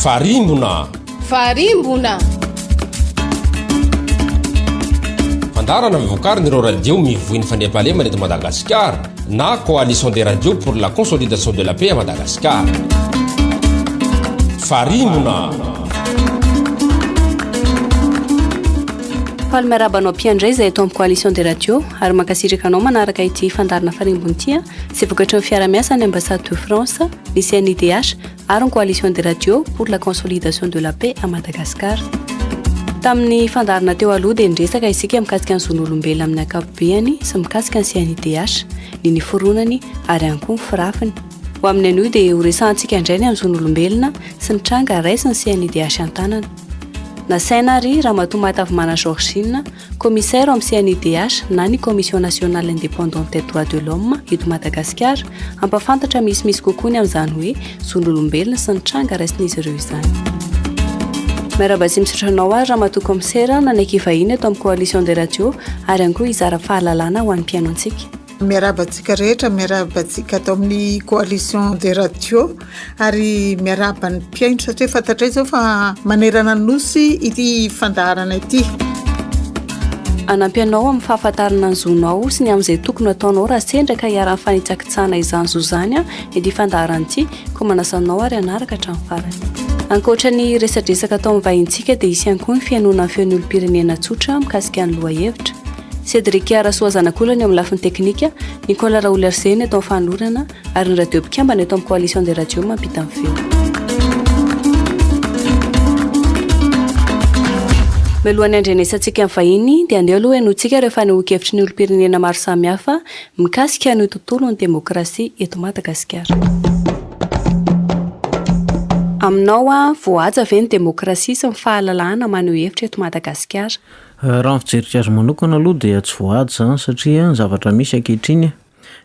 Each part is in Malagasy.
Farimbona fandarana mivokarina ireo radio mivoiny fandriam-pahalemana eto Madagasikara na coalition des radios pour la consolidation de la paix à Madagascar. Farimbona Falmerabanao mpiandray izay eto amin'ny coalition des radios ary mankasitraka anao manaraka ity fandarana Farimbona ity sy vokatry ny fiara-miasa ny ambassade de France, ny CNIDH ary ny coalition des radios pour la consolidation de la paix à Madagascar. Tamin'ny fandarana teo aloha dia nresaka isika mikasika ny Zon'olombelona amin'ny ankapobeny sy mikasika ny CNIDH, ny niforonany ary ihany koa ny firafiny. Ho amin'ny anio dia horesantsika indray ny amin'ny Zon'olombelona sy ny tranga raisin'ny CNIDH an-tanana. Nasaina ary Ramatoa Matavomana Georgine, commissaire amin'ny CNIDH na ny Commission nationale indépendante des droits de l'homme eto Madagasikara, ampafantatra misy kokoa ny amin'izany hoe Zon'olombelona sy ny tranga raisin'izy ireo izany. Miarabasy misotranao ary Ramatoa commissaire nanaiky vahiny eto amin'ny coalition des radios ary ihany koa hizara fahalalana ho an'ny mpiano antsika. Miarabantsika rehetra, miarabantsika atao amin'ny coalition des radios ary miaraba ny mpiaino satria fantatray zao fa manerana nosy ity fandarana ity. Anampianao amin'ny fahafantarana ny zonao sy ny amin'izay tokony ataonao raha sendra ka hiara-ny fanitsakitsana izany zo izany ity fandarana ity koa manasanao ary anaraka hatramin'ny farany. Ankoatra ny resadresaka atao amin'ny vahintsika dia isy ihany koa ny fianona amin'ny feon'olom-pirenena tsotra mikasika ny lohahevitra. Cédric Arasoazanakolany amin'ny lafiny teknika, Nicolas Raoul Arsène eto amin'ny fanolorana ary ny radio mpikambana eto amin'ny coalition des radios mampita amin'ny feo. Melohan'ny andrenesantsika amin'ny vahiny dia andeha aloha hainoantsika rehefa nehoan-kevitry ny olom-pirenena maro samihafa mikasika ny tontolon'ny demokrasia eto Madagasikara. Aminao voaja ve ny demokrasia sy ny fahalalahana maneho hevitra eto Madagasikara? Raha ny fijeriky azy manokana aloha dia tsy voaja satria ny zavatra misy ankehitriny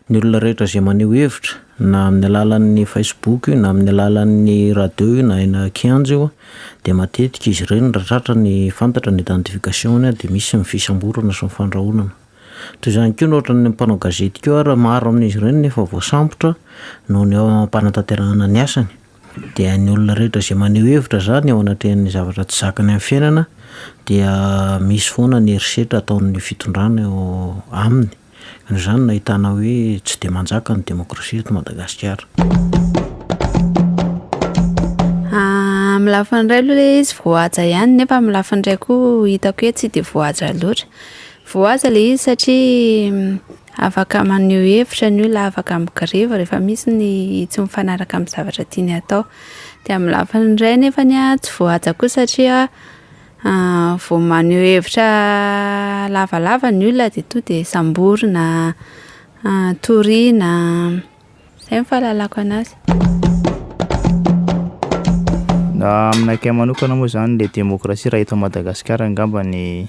ny olona rehetra izay maneho hevitra na amin'ny alalan'ny Facebook io na amin'ny alalan'ny radio io na eny kianja io dia matetika izy ireny ratratra ny fantatra ny identification dia misy ny fisamborana sy ny fandrahonana. Toy izany koa ohatra ny mpanao gazety koa ary maro amin'izy ireny nefa voasambotra noho ny ampanantanterahana ny asany. Dia ny olona rehetra izay maneho hevitra zany ao anatrehan'ny zavatra tsy zakany amin'ny fiainana dia misy foana ny herisetra ataon'ny fitondrana eo aminy. Izany nahitana hoe tsy dia manjaka ny demokrasia eto Madagasikara. Amin'ny lafiny iray aloha ilay izy voaja ihany nefa amin'ny lafiny iray koa hitako hoe tsy dia voaja loatra. Voaja ilay izy satria afaka maneho hevitra ny olona, afaka migreva rehefa misy ny tsy mifanaraka amin'ny zavatra tiany atao. Dia amin'ny lafiny iray nefa tsy voaja koa satria vao maneho hevitra lavalava ny olona dia to dia samborina, toriana, izay ny fahalalako anazy. Aminakay manokana moa zany ilay demokrasia raha eto Madagasikara angamba ny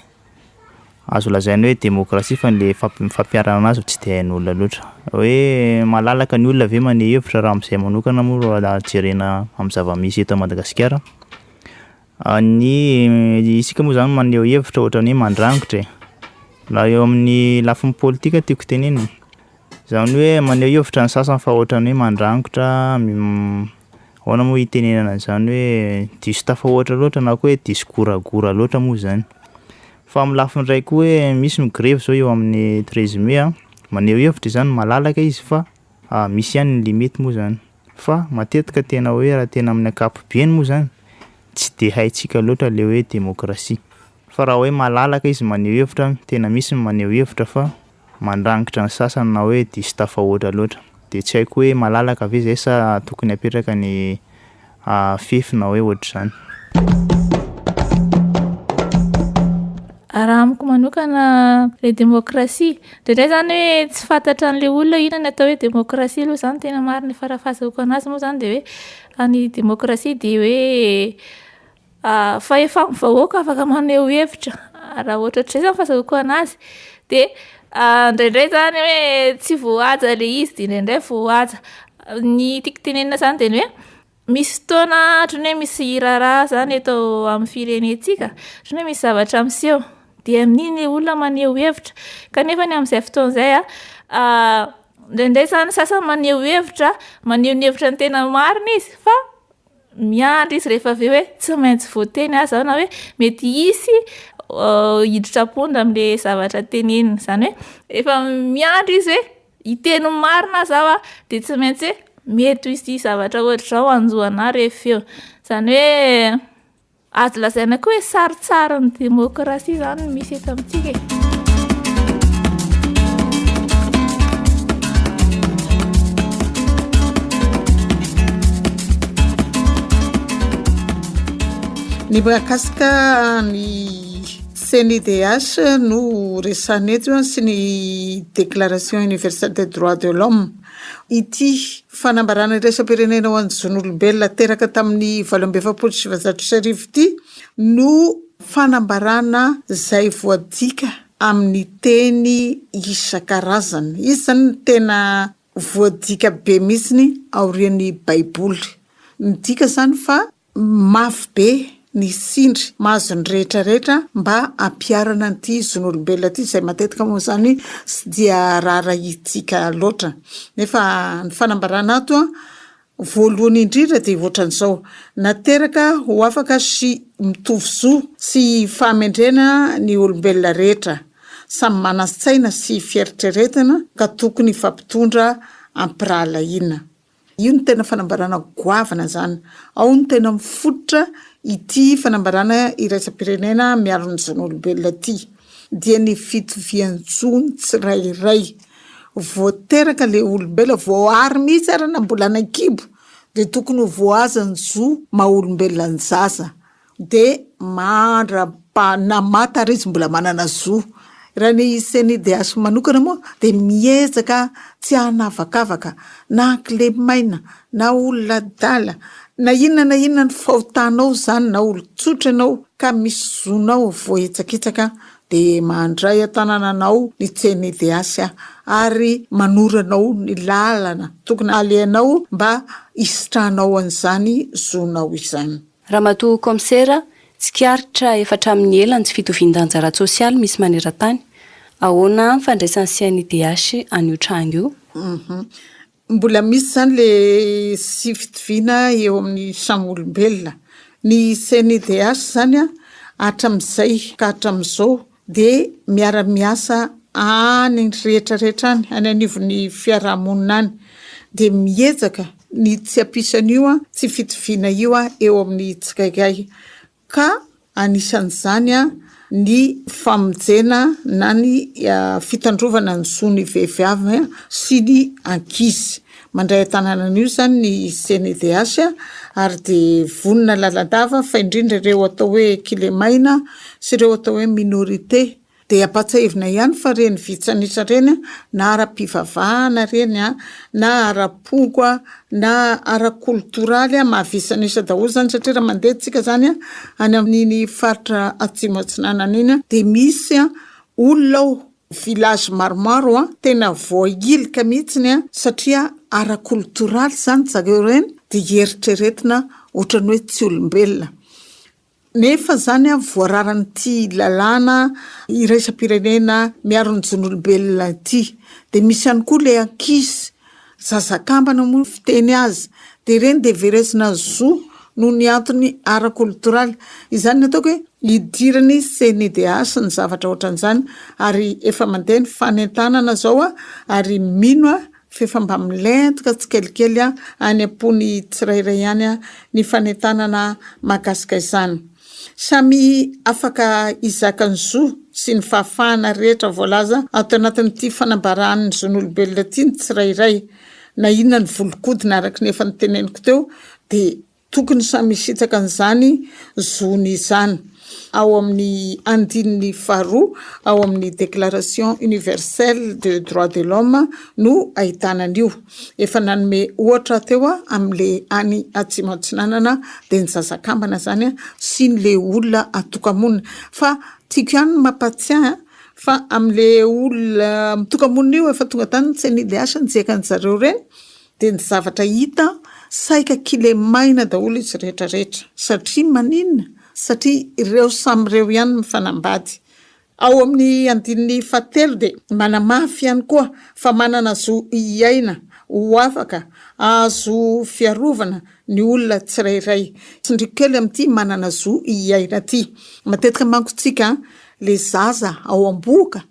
azo lazaina hoe demokrasia fa le fampiarana azy tsy dia hain'olona loatra. Hoe malalaka ny olona ve maneho hevitra raha amin'izay manokana moa raha jerena amin'ny zava-misy eto Madagasikara. Ny isika moa zany maneho hevitra ohatran'ny hoe mandrangotra. Raha eo amin'ny lafiny politika tiako tenenina. Izany hoe maneho hevitra ny sasany fa ohatran'ny hoe mandrangotra ahoana moa itenenana izany hoe diso tafahoatra loatra na koa hoe diso goragora loatra moa izany. Fa amin'ny lafiny iray koa hoe misy migrevy zao eo amin'ny 13 mai maneho hevitra izany malalaka izy fa misy ihany ny limite moa zany. Fa matetika tena hoe raha tena amin'ny ankapobeny moa zany tsy dia haintsika loatra le hoe demokrasia. Fa raha hoe malalaka izy maneho hevitra tena misy maneho hevitra fa mandrangitra ny sasany na hoe diso tafahoatra loatra. Dia tsy haiko hoe malalaka ve izay sa tokony apetraka ny fefy na hoe ohatr'izany. Raha amiko manokana le demokrasia dia zany hoe tsy fantatra an'ilay olona inona atao hoe demokrasia aloha zany tena marina farafahazako anazy moa zany dia hoe ny demokrasia dia hoe fahefan'ny vahoaka afaka maneho hevitra raha ohatra ohatr'izay zany fahazako anazy dia indraindray zany hoe tsy voaja le izy dia indraindray voaja. Ny tiako tenenina zany dia hoe misy fotoana ohatran'ny hoe misy raharaha zany eto amin'ny firenentsika ohatran'ny hoe misy zavatra miseho dia amin'iny olona maneho hevitra kanefa ny amin'izay fotoan'izay indraindray zany sasany maneho hevitra ny tena marina izy fa miandry izy rehefa avy hoe tsy maintsy voateny aza na hoe mety isy hiditra-pondra am'le zavatra tenenina, zany hoe efa miandry izy hoe hiteny marina zaho de tsy maintsy hoe mety isy zavatra ohatr'izao anjoana rehefa eo, zany hoe azo lazaina koa hoe saritsara ny demokrasia zany misy eto amintsika. Ny mahakasika ny CNIDH no resany eto sy ny déclaration universelle des droits de l'homme. Ity fanambarana iraisam-pirenena ho an'ny zon'olombelona teraka tamin'ny 1870 ity no fanambarana zay voadika amin'ny teny isan-karazany. Izy zany ny tena voadika be mihitsiny aorian'ny baiboly. Ny dika zany fa mafy be ny sindry mahazo ny rehetrarehetra mba ampiarana an'ity zon'olombelona ity zay matetika moa zany sy dia rara itsika loatra. Nefa ny fanambarana ato voalohany indrindra dia ohatran'izao, nateraka ho afaka sy mitovy zo sy fahamendrena ny olombelona rehetra, samy manan-tsaina sy fieritreretana ka tokony fampitondra ampirahalaina. Io ny tena fanambarana goavana zany. Ao ny tena mifototra ity fanambarana iraisam-pirenena miaro ny zon'olombelona ity dia ny fitovian-jony tsirairay. Voateraka le olombelona voary mihitsy arana mbola anankibo dia tokony voazany zo maha-olombelona ny zaza dia mandra-panamata ary izy mbola manana zo. Raha ny CNIDH manokana moa dia miezaka tsy hanavakavaka na ankilebimaina na olona dala na inona ny fahotanao zany na olo-tsotra ianao ka misy zonao voaetsakitsaka dia mandray an-tanananao ny CNIDH ary manoranao ny lalana tokony alehanao mba hisitranao an'izany zonao izany. Ramatoa Komisera, tsikaritra efatra amin'ny elany tsy fitovian-danjara sosialy misy maneran-tany. Ahoana fandraisan'ny CNIDH an'io tranga io? Mbola misy zany le sy fitoviana eo amin'ny samy olombelona. Ny CNIDH zany hatramin'izay ka hatramin'izao dia miara-miasa any rehetrarehetra any anivon'ny fiarahamonina any dia miezaka ny tsy ampisan'io tsy fitoviana io eo amin'ny tsikaikay ka anisan'izany ny famonjena na ny fitandrovana ny zon'ny vehivavy sy ny ankizy. Mandray an-tananan'io zany ny CNIDH ary dia vonona lalandava fa indrindra ireo atao hoe kilemaina sy ireo atao hoe minorité dia ampatsahivina ihany fa reny vitsanisa reny na ara-pivavahana reny na ara-poko na ara-kultoraly mahavisanisa daholo zany satria raha mandeha tsika zany any amin'ny faritra atsimo atsinanana iny dia misy olona village maromaro tena voailika mihitsiny satria ara-kultoraly zany zareo reny dia eritreretina ohatrany hoe tsy olombelona. Nefa zany voararan'ity lalàna iraisam-pirenena miaro ny zon'olombelona ity dia misy ihany koa le ankizy zazakambana moa fiteny azy dia ireny dia veresina zo noho ny antony ara-kultoraly. Izany ny ataoko hoe hidirany CNIDH ny zavatra ohatran'izany ary efa mandeha ny fanentanana zao ary mino fefa mba milentika tsy kelikely any am-pony tsirairay ihany ny fanentanana mahakasika izany. Samy afaka izakany zo sy ny fahafahana rehetra voalaza ato anatin'ity fanambaran'ny zon'olombelona ity ny tsirairay na inona ny volokodina araka nefa ny teneniko teo dia tokony samy misitsaka an'izany zony izany. Ao amin'ny andininy faharoa ao amin'ny déclaration universelle des droits de l'homme no ahitanan'io. Efa nanome ohatra teo amin'le any atsimo atsinanana dia ny zazakambana zany sy ny olona atokamonina fa tiako ihany mampatsiahy fa amin'le olona mitokamonina io efa tonga tany tsy CNIDH njekan'ny zareo reny dia ny zavatra hita saika kilemaina daholo izy rehetrarehetra satria maninona satria ireo samyreo ihany mifanambady. Ao amin'ny andininy fahatelo dia manamafy ihany koa fa manana zo iaina ho afaka azo fiarovana ny olona tsirairay. Tsindrikely amin'ity manana zo iaina ty. Matetika mankotsika le zaza ao amboka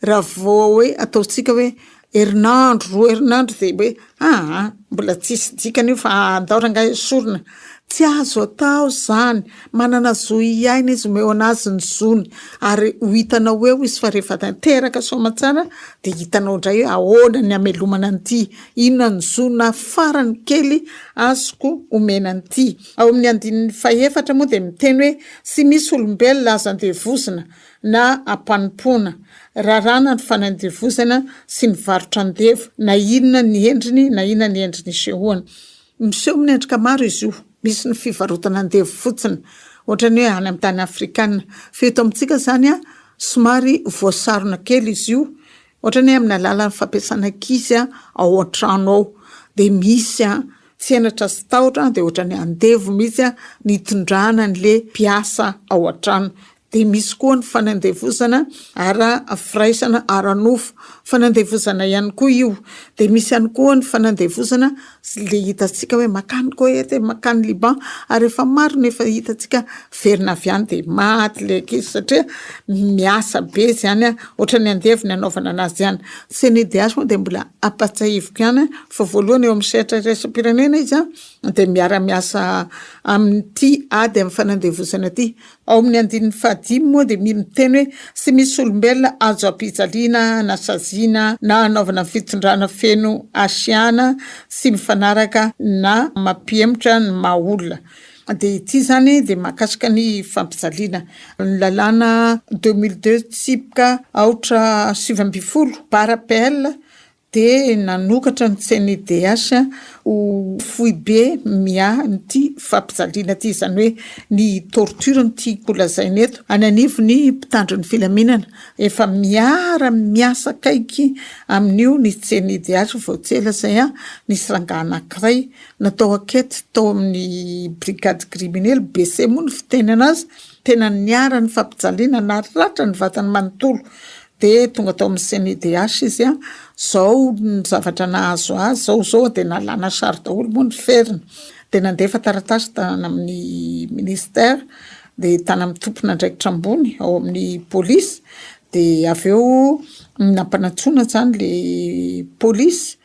raha vao hoe ataotsika hoe herinandro roa herinandro de hoe mbola tsisy dikany io fa andaoranga sorona. Tsy azo atao zany, manana zo iaina izy meo anazy ny zony ary ho hitanao eo izy fa rehefa tanteraka somatsara de hitanao indray hoe ahoana ny amelomana an'ity, inona ny zona farany kely azoko omena an'ity. Ao amin'ny andininy faefatra moa de miteny hoe tsy misy olombelona azo andevozana na ampanompona rarana ny fanandevozana sy ny varotra andevo na inona ny endriny na inona ny endriny sehoana. Miseho amin'ny endrika maro izy io. Misy ny fivarotana andevo fotsiny ohatra ny hoe any amin'ny tany afrikanina. Feto amintsika zany somary voasarona kely izy io. Ohatra ny amin'ny alalan'ny fampiasana ankizy ao an-trano ao de misy fianatra sy tahotra de ohatra ny andevo misy ny tondrana n'le mpiasa ao an-trano. De misy koa ny fanandevozana ara firaisana ara-nofo, fanandevozana ihany koa io. De misy ihany koa ny fanandevozana le hitantsika hoe makany Koeta, makany Liban ary efa maro nefa hitantsika verina avy any de maty le ankizy satria miasa be zany ohatra ny andevo ny anaovana anazy ihany. CNIDH moa de mbola apatsahivoko ihany fa voalohany eo amin'ny sehatra iraisam-pirenena izy de miara-miasa amin'ity ady amin'ny fanandevozana ty. Ao amin'ny andininy fahadimy moa de miteny hoe tsy misy olombelona azo ampijaliana na saziana na anaovana fitondrana feno asiana sy mifanaraka na mampihemotra ny maha-olona. De ity zany de mahakasika ny fampijaliana ny lalàna 2002 tsipika aotra 7 par appel de nanokatra ny CNIDH ho fohy be nyty fampijaliana ty zany hoe ny torture ny kolazaina eto ananivo ny mpitandro ny filaminana efa miasa kaiky amin'io ny CNIDH vao tsela zay nisy rangahy anankiray natao akety tao amin'ny brigade criminelle BC moa ny fiteny anazy tena niara ny fampijaliana na ratra ny vatany manontolo de tonga tao amin'ny CNIDH izy zao ny zavatra nahazo azy zao de nalana sary daholo moa ny feriny de nandefa taratasy tany amin'ny ministère de tany amin'ny tompona andraikitra ambony ao amin'ny polisy de aveo nampanatsona zany le polisy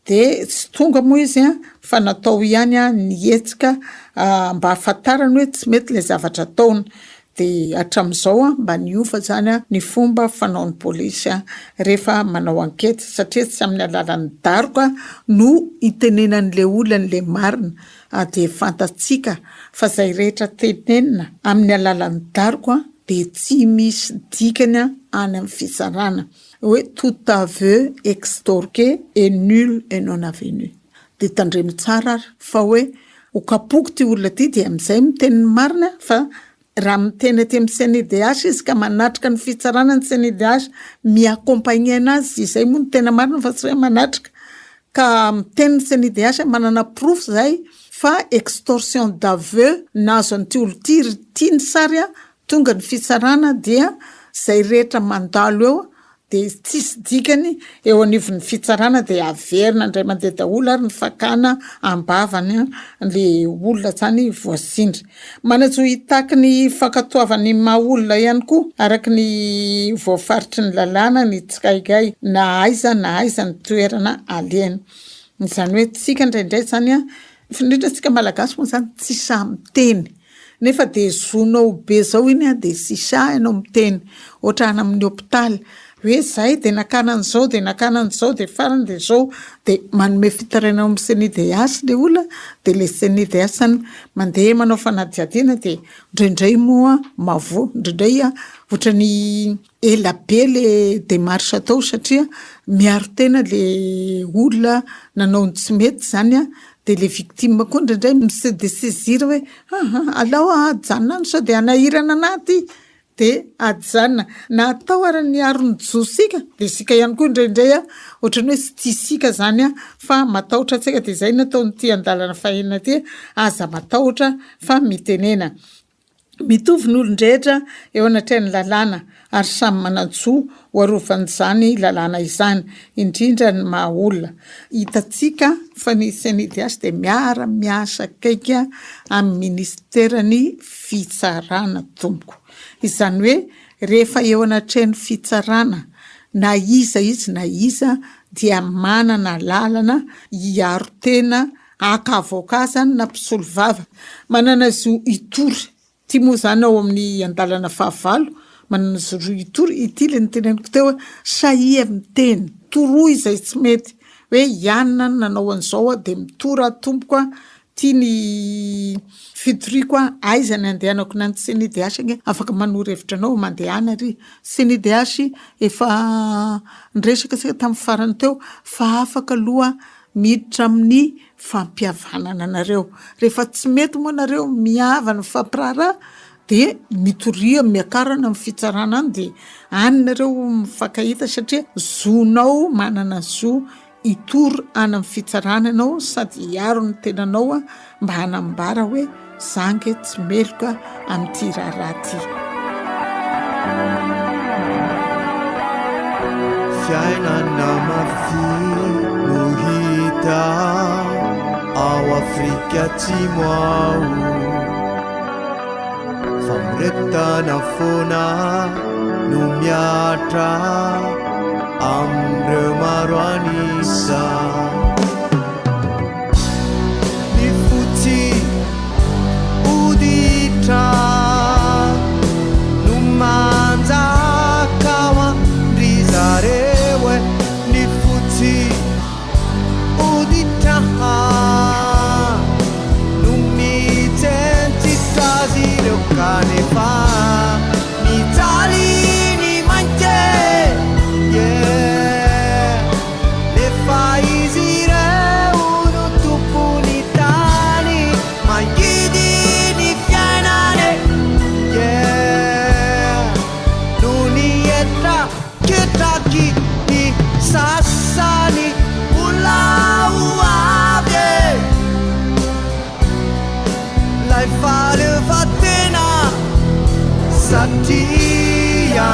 de tsy tonga moa izy fa natao ihany nietsika mba hafantarany hoe tsy mety le zavatra ataony. De hatram'izao mba niova zany ny fomba fanaon'ny polisy rehefa manao ankety satria tsy amin'ny alalan'ny daroka no itenenan'le olonan'le marina de fantatsika fa zay rehetra tenenina amin'ny alalan'ny daroka de tsy misy dikany any amin'ny fisarana hoe tout aveu extorqué est nul et non avenu. De tandremy tsara fa hoe ho kapoky ty olona ty de am'izay miteniny marina fa raha miteny aty amin'ny CNIDH izy ka manatrika ny fitsarana ny CNIDH miakompagnie anazy izay moa ny tena marina fa tsy hoe manatrika ka miteny ny CNIDH manana proof zay fa extorsion d'aveu nazo an'ity olo ty ny sary tonga ny fitsarana dia zay rehetra mandalo eo de tsisy dikany eo anivon'ny fitsarana de averina indray mandeha daholo ary ny fakana ambavany le olona zany voasindry. Manajo hitaky ny fankatoavany maha-olona ihany koa araky ny voafaritry ny lalàna ny tsikaigay na aiza ny toerana aleny. Zany hoe tsika indraindray zany indrindra tsika malagasy moa zany tsy sahy miteny nefa de zonao be zao iny de tsy sahy ianao miteny ohatra any amin'ny hôpitaly hoe zay de nakana an'izao de nakana an'izao de farany de zao de manome fitaraina amin'ny CNIDH le olona de le CNIDH mandeha manao fanadihadiana de indraindray moa mavo indraindray ohatra ny ela be le démarche atao satria miaro tena le olona nanao ny tsy mety zany de le victime koa indraindray misy décisir hoe alao ajanona any sao de anahirana anaty de ajanona na atao ary ny aro ny josika de sika ihany koa indraindray ohatra ny hoe sy tisika zany fa matahotra tsika de zay natao ny ty andalana fahenana ty aza matahotra fa mitenena. mitovy ny olon-drehetra eo anatrany lalàna ary samy manantsoa hoarovan'izany lalàna izany indrindra ny mahaolona hitatsika fa ny CNIDH dia miasa kaika amin'ny ministerany fitsarana tompoko izany hoe rehefa eo anatrany fitsarana na iza dia manana lalana hiaro tena akavokazany na mpisolo vava manana zo itory ty moa zany ao amin'ny andalana fahavalo manana zo itory itily ny teneniko teo sahia miteny toroa izay tsy mety hoe ianina nanao an'izao dia mitora tompoko tia ny fitoriko aizany andehanako nany CNIDH afaka manoro hevitra anao mandehana ry CNIDH efa nresaka sika tamin'ny farany teo fa afaka aloha miditra amin'ny fampihavanana nareo rehefa tsy mety moa nareo mihavana fampirara dia mitoria miakarana amin'ny fitsarana any dia anynareo mifankahita satria zonao manana zo itory any amin'ny fitsarana anao sady hiaro ny tenanao mba hanambara hoe zange tsy meloka amin'ity raharaty fiainana mafi no hita ao Afrika Atsimo ao famoretana foana no miatra amin'ireo maro anisa ny fotsy oditra no manjaka ry zareo ny fotsy oditra no mitsentsitra azy ireo kanefa mijaly ny mainty nefa izy ireo no tompony tany mangidy ny fiainany no ny etra ketraky ny sasany olao avy lay falefatena satria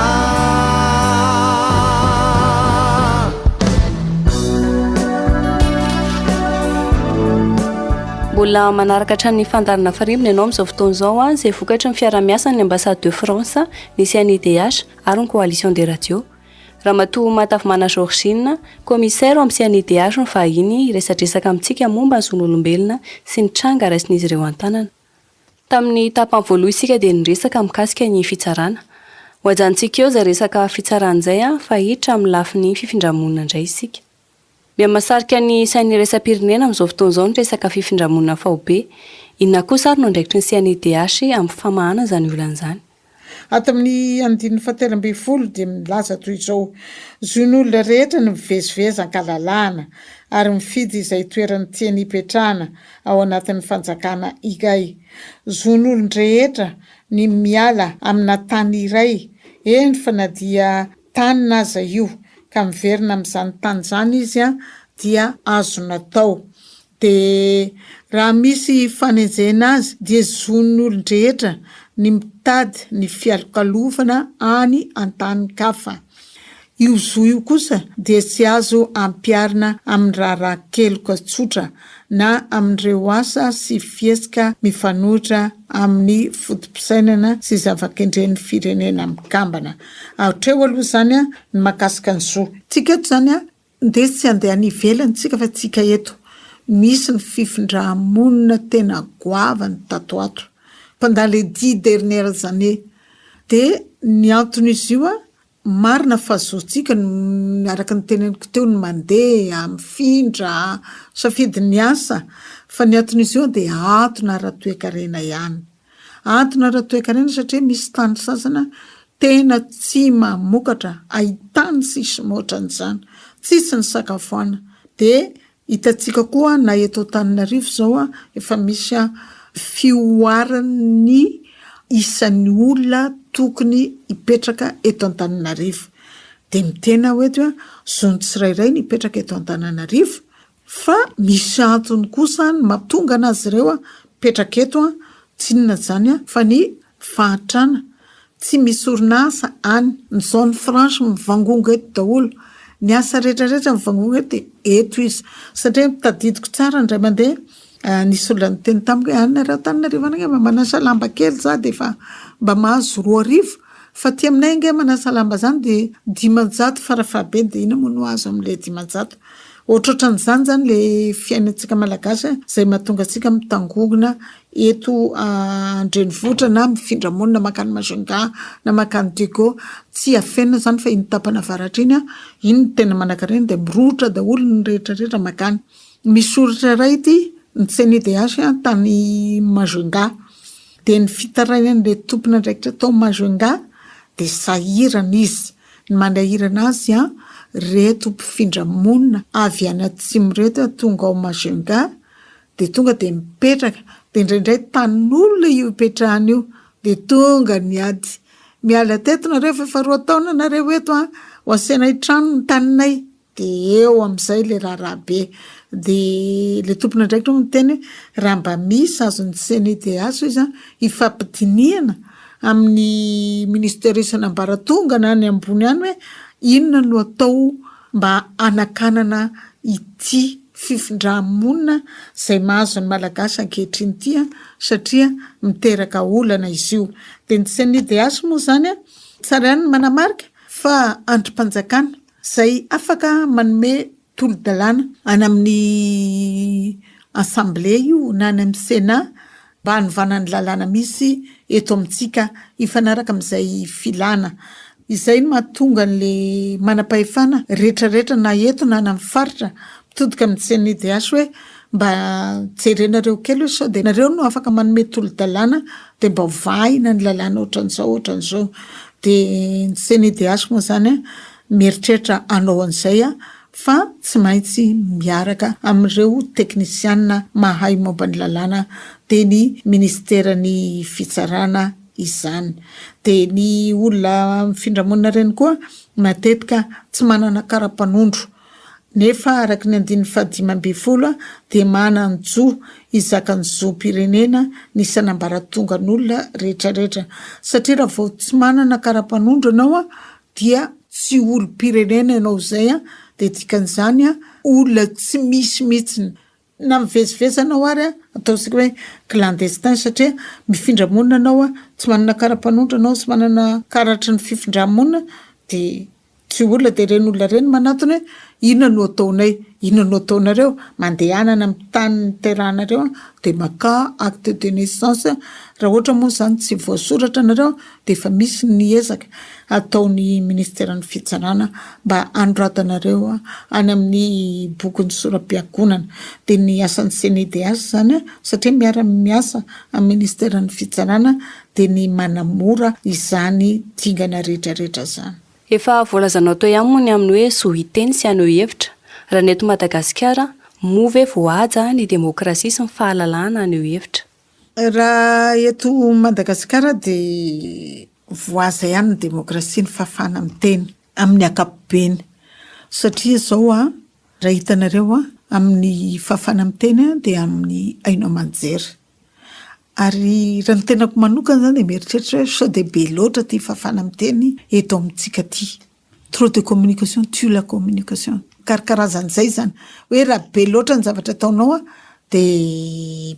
mbola manaraka hatrany fandarana farimbona ianao amin'izao fotoan'izao izay vokatra ny fiaramiasa ny ambassade de France ny CNIDH ary ny coalition des radios ramatoa Matavimana Georgine commissaire amin'ny CNIDH ny vahiny resadresaka amintsika momba ny zon'olombelona sy ny tranga raisin'izy ireo an-tanana tamin'ny tapany voaloha isika dia niresaka mikasika ny fitsarana ho ajantsika eo izay resaka fitsarana izay fa hiditra amin'ny lafin'ny fifindramonina indray isika mihamasarika ny sain'ny resam-pirenena amin'izao fotoan'izao ny resaka fifindramonina fahobe inona kosa ary no andraikitry ny CNIDH amin'ny famahana izany olan'izany ato amin'ny andin'ny fahatelam-bifolo dia milaza toy izao zon'olona rehetra ny mivezivezy ankalalana ary mifidy izay toerany tiany hipetrahana ao anatin'ny fanjakana igay zon'olona rehetra ny miala amina tany iray eny fa na dia tany naza io ka miverina amin'izany tany izany izy dia azo natao dia raha misy fanenjena azy dia zon'olon-drehetra ny mitady ny fialokalovana any an-tany-kafa io zo io kosa dia tsy azo ampiarina amin'ny raharaha keloka tsotra na amin'ireo asa sy fiesika mifanohitra amin'ny fotom-pisainana sy zavakendren'ny firenena mikambana aotreo aloha zany ny makasika ny zo tsika eto zany ndeha tsy andeha any ivelany tsika fa tsika eto misy ny fifindramonina tena goava ny tatoato pendant les 10 dernières années dia ny antony izy io marina fa zotsika araka ny teneniko teo ny mandeha mifindra safidy ny asa fa ny antony izy io dia antony ara-toe-karena ihany antony ara-toe-karena satria misy tany sasana tena tsy mamokatra ahitany sisy moatran'izany tsisy ny sakafoana dia hitatsika koa na eto Antananarivo zao efa misy fioarany isan'ny olona tokony hipetraka eto Antananarivo dia mitena hoe zony tsirairay ny hipetraka eto Antananarivo fa misy antony kosa ny mampitonga anazy ireo petraka eto tsy inona zany fa ny fahatrana tsy misy orinasa any nizao ny Fransa mivangongo eto daholo ny asa rehetrarehetra mivangongo eto eto izy satria tadidiko tsara ndray mandeha nisy olona ny teny tamiko hoe anareo Antananarivo any mba manasa lamba kely za de fa mba mahazo 2,000 fa ty aminay nge manasa lamba zany de 500 farafahabe de ina moa no azo am'le 500 ohatrohatran'izany zany le fiainantsika malagasy zay mahatonga antsika mitangogona eto andrenivohitra na mifindra monina makany Majunga na makany Digo tsy afenina zany fa iny tapana avaratra iny iny tena manakareny de mirotra daholo ny rehetrarehetra makany misy soratra ray ity ny CNIDH tany Majunga de ny fitarainan'le tompona ndraikitra tao Majunga de sahirana izy ny mandahirana azy reto mpifindra monina avy any atsimo reto tonga ao Majunga de tonga de mipetraka de indraindray tan'olona io ipetrahana io de tonga ny ady miala teto nareo fa 2 taona nareo eto ho asianay trano ny taninay de eo am'izay le raharahabe de le tompona ndraikitra no teny raha mba misy azony CNIDH izy ifampidiniana amin'ny ministera isan'ambaratonga na ny ambony any hoe inona no atao mba anakanana ity fifindramonina zay mahazo ny malagasy ankehitriny ity satria miteraka olana izy io de ny CNIDH moa zany tsara ihany ny manamarika fa androm-panjakana zay afaka manome tolo-dalàna any amin'ny assemblée io na any amin'ny Sénat mba hanovana ny lalàna misy eto amintsika ifanaraka amin'izay filana izay no mahatonga an'le manam-pahefana rehetrarehetra na eto na any amin'ny faritra mitodika amin'ny CNIDH hoe mba jerenareo kely hoe sao de nareo no afaka manome tolo-dalàna de mba hovahina ny lalàna ohatran'izao de ny CNIDH moa zany mieritreritra anao an'izay fa tsy maintsy miaraka amin'ireo teknisianina mahay momba ny lalàna de ny ministerany fitsarana izany de ny olona mifindra monina reny koa matetika tsy manana karapanondro nefa araka ny 15 de mananjo izakan'ny zoam-pirenena ny isan'ambaratonga n'olona rehetrarehetra satria raha vao tsy manana karapanondro ianao dia tsy olom-pirenena ianao zay de dikan'izany olona tsy misy mihitsiny na mivezivezanao ary ataosika hoe clandestin satria mifindra monina anao tsy manana karapanondro anao tsy manana karatry ny fifindra-monina de tsy olona de reny olona reny manatony hoe inona no ataonay inona no ataonareo mandehanana amin'ny tany ny terrahnareo de maka acte de naissance raha ohatra moa zany tsy voasoratra nareo de efa misy ny ezaka ataony ministeran'ny fitsarana mba anoratanareo any amin'ny bokin'ny soram-piangonana de ny asan'ny CNIDH zany satria miara-miasa amin'ny ministeran'ny fitsarana de ny manamora izany dingana rehetrarehetra zany efa voalazanao tao ihany moa ny amin'ny hoe sohiteny sy aneo hevitra raha neto Madagasikara move voaja ny demokrasia sy ny fahalalahana aneo hevitra raha eto Madagasikara de voaza ihany ny demokrasia ny fafana miteny amin'ny akapobeny satria zao raha hitanareo amin'ny fafana miteny de amin'ny ainao manjery ary raha ny tenako manokana zany de mieritreritra hoe sao de be loatra ty fafana miteny eto amintsika ty trop de communication tue la communication karakarazan'izay zany hoe raha be loatra ny zavatra ataonao de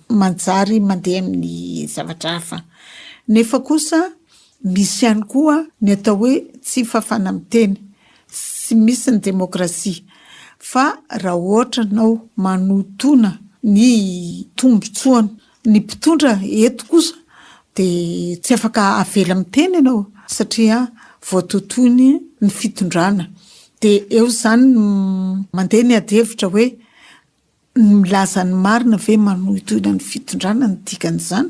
manjary mandeha amin'ny zavatra hafa nefa kosa misy ihany koa ny atao hoe tsy fafana miteny sy misy ny demokrasia fa raha ohatra nao manotona ny tombotsoana ny mpitondra eto kosa de tsy afaka avela miteny ianao satria voatotoiny ny fitondrana de eo zany mandeha ny adihevitra hoe milaza ny marina ve manotoina ny fitondrana ny dikan'izany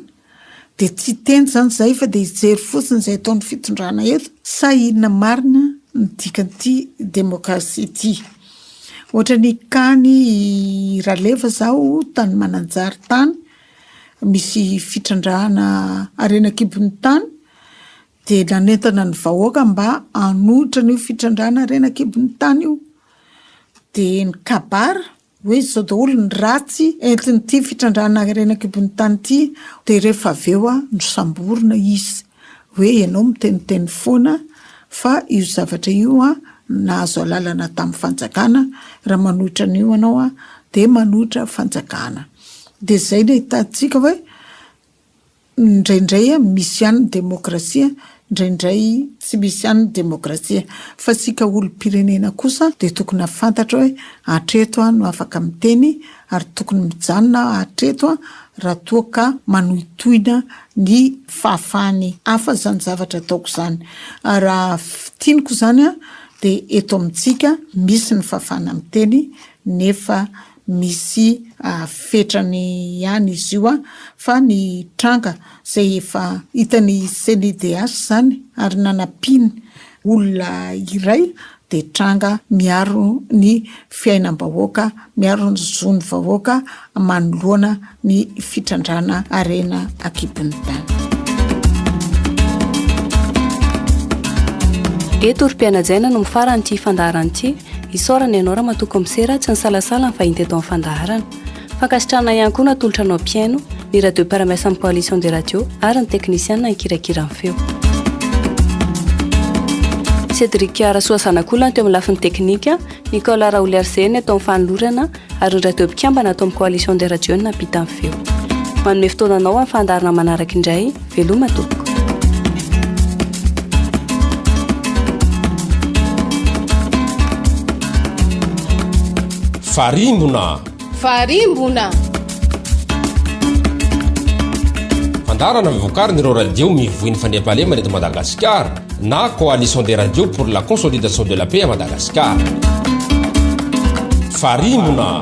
de tsy teny zany zay fa de hijery fotsiny zay ataon'ny fitondrana eto sa inona marina ny dikan'ity demokrasia ity ohatra ny kany raleva zao tany mananjary tany misy fitrandrahana arenakibon'ny tany de nanentana ny vahoaka mba anohitra n'io fitrandrahana arenakibon'ny tany io de ny kabara hoe izao daholo ny ratsy entin'ity fitrandrana renakibony tany ity de rehefa aveo a no samborina izy hoe ianao miteniteny foana fa io zavatra io a nahazo alalana tamin'ny fanjakana raha manohitra an'io anao a de manohitra fanjakana de zay le hitantsika hoe indraindray a misy ihany ny demokrasia indraindray tsy misy ihany ny demokrasia fa sika olo-pirenena kosa de tokony afantatra hoe atreto a no afaka miteny ary tokony mijanona atreto a raha toa ka manohitoina ny fahafahany hafa zany zavatra ataoko zany raha fitiniko zany a de eto amintsika misy ny fahafahana miteny nefa misy fetrany ihany izy io a fa ny tranga zay efa hitany CNIDH zany ary nanapiny olona iray de tranga miaro ny fiainam-bahoaka miaro ny zony vahoaka manoloana ny fitrandrana arena akibony tany. Eto rom-pianajaina no mifaran'ity fandaharan'ity isaorana ianao raha matoko misera tsy ny salasala ny fahiny teto amin'ny fandaharana fankasitrana ihany koa natolotra anao piaino ny radio paramesa amin'ny coalition des radios ary ny teknisiana nikirakira ny feo Cédric Rasoasanak'olona teo amin'ny lafiny teknika Nicolas Raouliarzeny atao amin'ny fanolorana ary ny radio mpikambana atao amin'ny coalition des radios no nampita ny feo manome fotoananao amin'ny fandaharana manaraka indray veloma tompoko. Farimbona fandarana mivokarin'ireo radio mivoiny fandriam-pahalemana eto Madagasikara na coalition des radios pour la consolidation de la paix à Madagascar. Farimbona